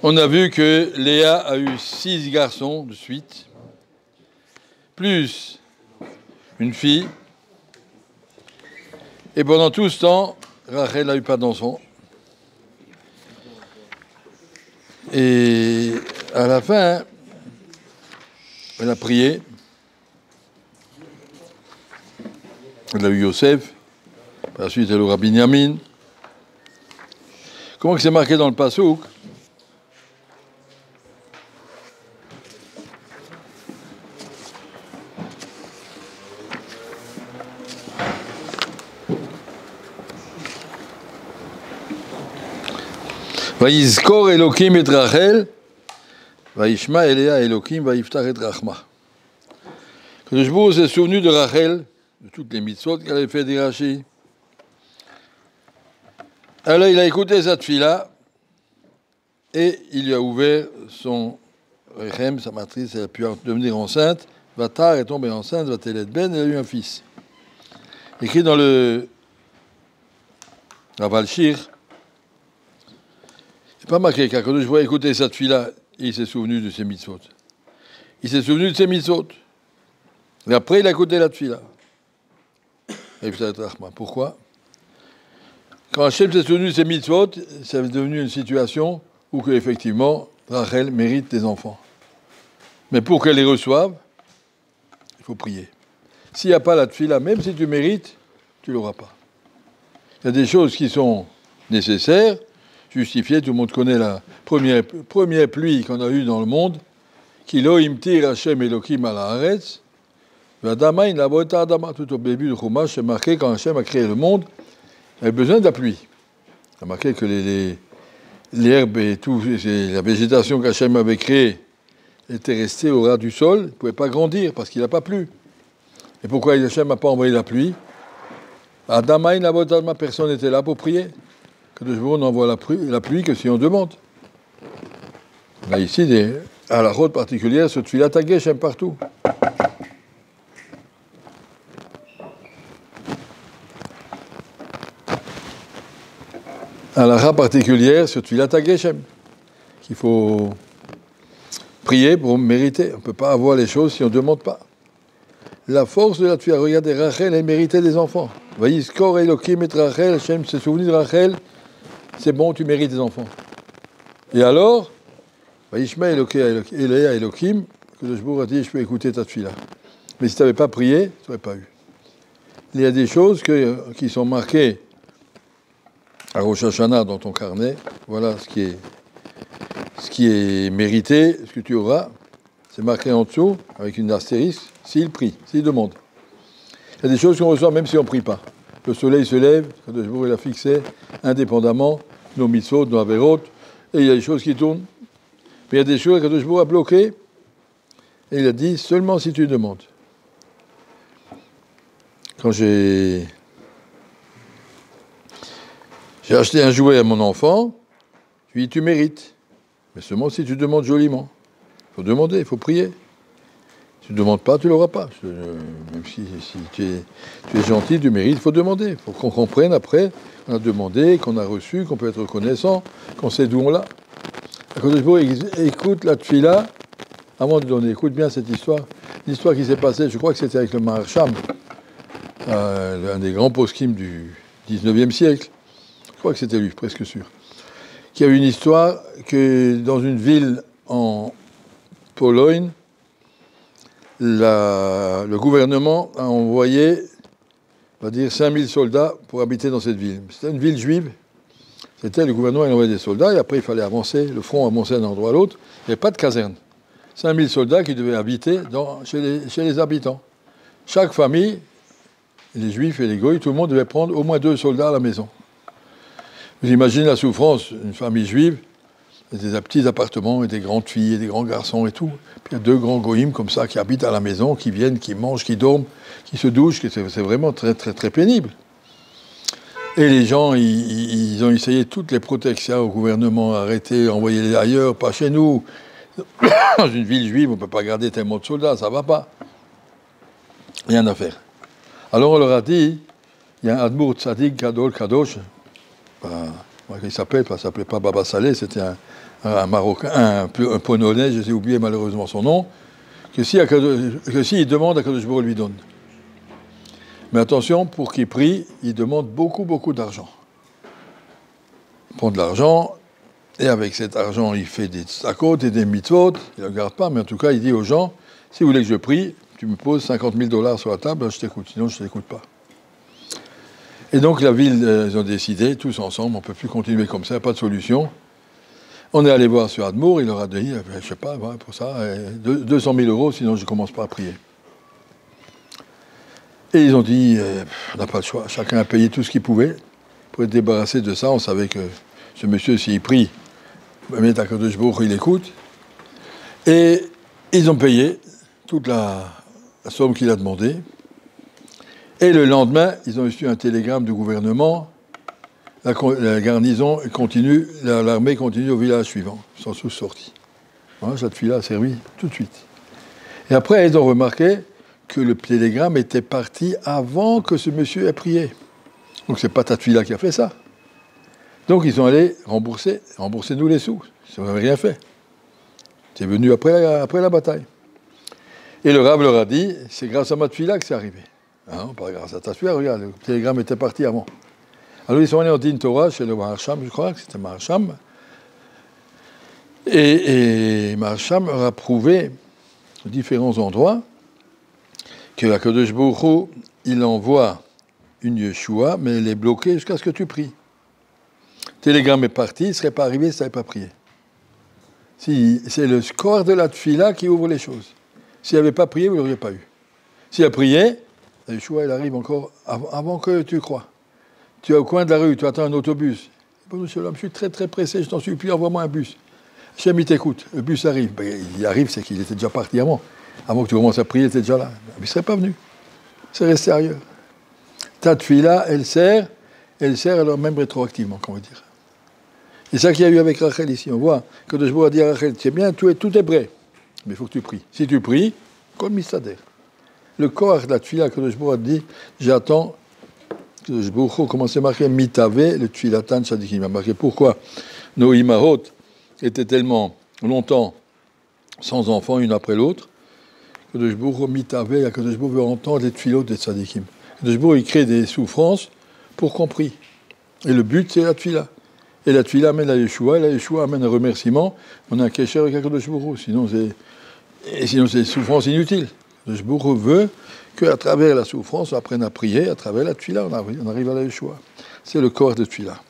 On a vu que Léa a eu 6 garçons de suite, plus une fille. Et pendant tout ce temps, Rachel n'a eu pas d'enfant. Et à la fin, elle a prié. Elle a eu Yosef. Par la suite, elle aura Binyamin. Comment c'est marqué dans le Passouk? Vayizkor Elokim et Rachel, Vayishma Elea Elokim, Vayiftar et Rachma. Quand le Shbour s'est souvenu de Rachel, de toutes les mitzvot qu'elle avait fait d'Irachi, alors il a écouté cette fille-là et il lui a ouvert son rechem, sa matrice, elle a pu devenir enceinte. Vatar est tombée enceinte, Vatelet Ben, elle a eu un fils. Écrit dans le Raval Shir, c'est pas marqué, car quand je vois écouter cette fille-là, il s'est souvenu de ses mitzvot. Il s'est souvenu de ses mitzvot. Et après, il a écouté la fille-là. Pourquoi? Quand Hachem s'est souvenu de ses mitzvot, c'est devenu une situation où, effectivement, Rachel mérite des enfants. Mais pour qu'elle les reçoive, il faut prier. S'il n'y a pas la fille-là, même si tu mérites, tu ne l'auras pas. Il y a des choses qui sont nécessaires, justifiées. Tout le monde connaît la première pluie qu'on a eue dans le monde. Kilo imtir Hachem Elohim ala haaretz. Vadama in lavota adama. Tout au début du Chumash, c'est marqué quand Hachem a créé le monde, il avait besoin de la pluie. Il a marqué que l'herbe et tout, la végétation qu'Hachem avait créée était restée au ras du sol, il ne pouvait pas grandir parce qu'il n'a pas plu. Et pourquoi Hachem n'a pas envoyé la pluie? Adama in lavota adama, personne n'était là pour prier. Que de jour on envoie la pluie que si on demande. On a ici des halakhot particulières sur Tfilat HaGeshem partout. Halakha particulière sur Tfilat HaGeshem, qu'il faut prier pour mériter. On ne peut pas avoir les choses si on ne demande pas. La force de la Tfilat, regardez, Rachel, elle méritait des enfants. Vayizkor Elokim et Rachel, Hachem s'est souvenu de Rachel, c'est bon, tu mérites des enfants. Et alors, Vayishma Elea Elokim, que le Shbour a dit, je peux écouter ta Tfilat. Mais si tu n'avais pas prié, tu n'aurais pas eu. Il y a des choses qui sont marquées à Rosh Hashanah dans ton carnet. Voilà ce qui est mérité, ce que tu auras. C'est marqué en dessous, avec une astérisque, s'il prie, s'il demande. Il y a des choses qu'on reçoit même si on ne prie pas. Le soleil se lève, quand le jour il a fixé, indépendamment, nos mitzvot, nos averot, et il y a des choses qui tournent. Mais il y a des choses que le jour a bloquées, et il a dit seulement si tu demandes. Quand j'ai acheté un jouet à mon enfant, je lui ai dit tu mérites, mais seulement si tu demandes joliment. Il faut demander, il faut prier. Si tu ne demandes pas, tu ne l'auras pas. Même si tu es gentil, tu mérites, il faut demander. Il faut qu'on comprenne après qu'on a demandé, qu'on a reçu, qu'on peut être reconnaissant, qu'on sait d'où on l'a. Écoute la tfila avant de donner. Écoute bien cette histoire. L'histoire qui s'est passée, je crois que c'était avec le Maharsham, un des grands poskim du 19e siècle. Je crois que c'était lui, presque sûr. Qui a eu une histoire que dans une ville en Pologne, le gouvernement a envoyé, on va dire, 5000 soldats pour habiter dans cette ville. C'était une ville juive. Le gouvernement a envoyé des soldats et après il fallait avancer, le front avançait d'un endroit à l'autre. Il n'y avait pas de caserne. 5000 soldats qui devaient habiter chez les habitants. Chaque famille, les juifs et les goïs, tout le monde devait prendre au moins 2 soldats à la maison. Vous imaginez la souffrance d'une famille juive, des petits appartements et des grandes filles et des grands garçons et tout. Puis il y a 2 grands goïms comme ça qui habitent à la maison, qui viennent, qui mangent, qui dorment, qui se douchent. C'est vraiment très, très, très pénible. Et les gens, ils ont essayé toutes les protections au gouvernement, arrêter, envoyer ailleurs, pas chez nous. Dans une ville juive, on ne peut pas garder tellement de soldats, ça ne va pas. Rien à faire. Alors on leur a dit, il y a un Admour Tzadik Gadol Kadosh, il s'appelle, ça s'appelait pas Baba Saleh, c'était un Marocain, un Polonais, j'ai oublié malheureusement son nom, que si il demande, Akadosh Baruch Hu lui donne. Mais attention, pour qu'il prie, il demande beaucoup, beaucoup d'argent. Il prend de l'argent, et avec cet argent, il fait des tzakot et des mitzvot, il ne le garde pas, mais en tout cas, il dit aux gens, si vous voulez que je prie, tu me poses $50 000 sur la table, je t'écoute, sinon je ne t'écoute pas. Et donc la ville, ils ont décidé, tous ensemble, on ne peut plus continuer comme ça, pas de solution. On est allé voir sur Admour, il leur a dit, je ne sais pas, pour ça, 200 000 €, sinon je ne commence pas à prier. Et ils ont dit, on n'a pas le choix, chacun a payé tout ce qu'il pouvait pour être débarrassé de ça. On savait que ce monsieur, s'il prie, Akadosh Baruch Hu, il écoute. Et ils ont payé toute la somme qu'il a demandée. Et le lendemain, ils ont reçu un télégramme du gouvernement. La garnison continue, l'armée continue au village suivant. Ils sont tous sortis. Voilà, cette fille-là a servi tout de suite. Et après, ils ont remarqué que le télégramme était parti avant que ce monsieur ait prié. Donc c'est pas Tatfila qui a fait ça. Donc ils sont allés rembourser nous les sous. Ils n'avaient rien fait. C'est venu après la bataille. Et le Rav leur a dit, c'est grâce à Matfila que c'est arrivé. Ah non, pas grâce à Tatfila, regarde, le télégramme était parti avant. Alors ils sont allés en Din Torah chez le Maharsham, je crois que c'était Maharsham. Et Maharsham leur a prouvé à différents endroits que Akadosh Baruch Hu, il envoie une Yeshua, mais elle est bloquée jusqu'à ce que tu pries. Le télégramme est parti, il ne serait pas arrivé, il ne savait pas prier. C'est le score de la tfila qui ouvre les choses. S'il n'avait pas prié, vous ne l'auriez pas eu. S'il a prié, la Yeshua, elle arrive encore avant que tu crois. Tu es au coin de la rue, tu attends un autobus. Bon, monsieur l'homme, je suis très très pressé, je t'en supplie, envoie-moi un bus. Hachem, il t'écoute, le bus arrive. Ben, il arrive, c'est qu'il était déjà parti avant. Avant que tu commences à prier, il était déjà là. Mais il ne serait pas venu. C'est resté ailleurs. Ta tfila, elle sert alors même rétroactivement, qu'on va dire. C'est ça qu'il y a eu avec Rachel ici. On voit que Akadosh Baruch Hu a dit à Rachel, c'est bien, tout est prêt. Mais il faut que tu pries. Si tu pries, comme Mistader. Le corps de la tfila, Akadosh Baruch Hu a dit, j'attends. Akadosh Baruch Hu, comment c'est marqué, mitave, le tfilatan tzadikim. Il a marqué pourquoi nos imahot étaient tellement longtemps sans enfants, une après l'autre. Akadosh Baruch Hu mitave, Akadosh Baruch Hu veut entendre les tfilot des tzadikim. Akadosh Baruch Hu, il crée des souffrances pour qu'on prie. Et le but, c'est la tfila. Et la tfila amène la Yeshua, et la Yeshua amène un remerciement. On a un kécher avec Akadosh Baruch Hu, sinon c'est souffrance inutile. Akadosh Baruch Hu veut qu'à travers la souffrance, on apprenne à prier, à travers la tfila, on arrive à la Yeshua. C'est le corps de tfila.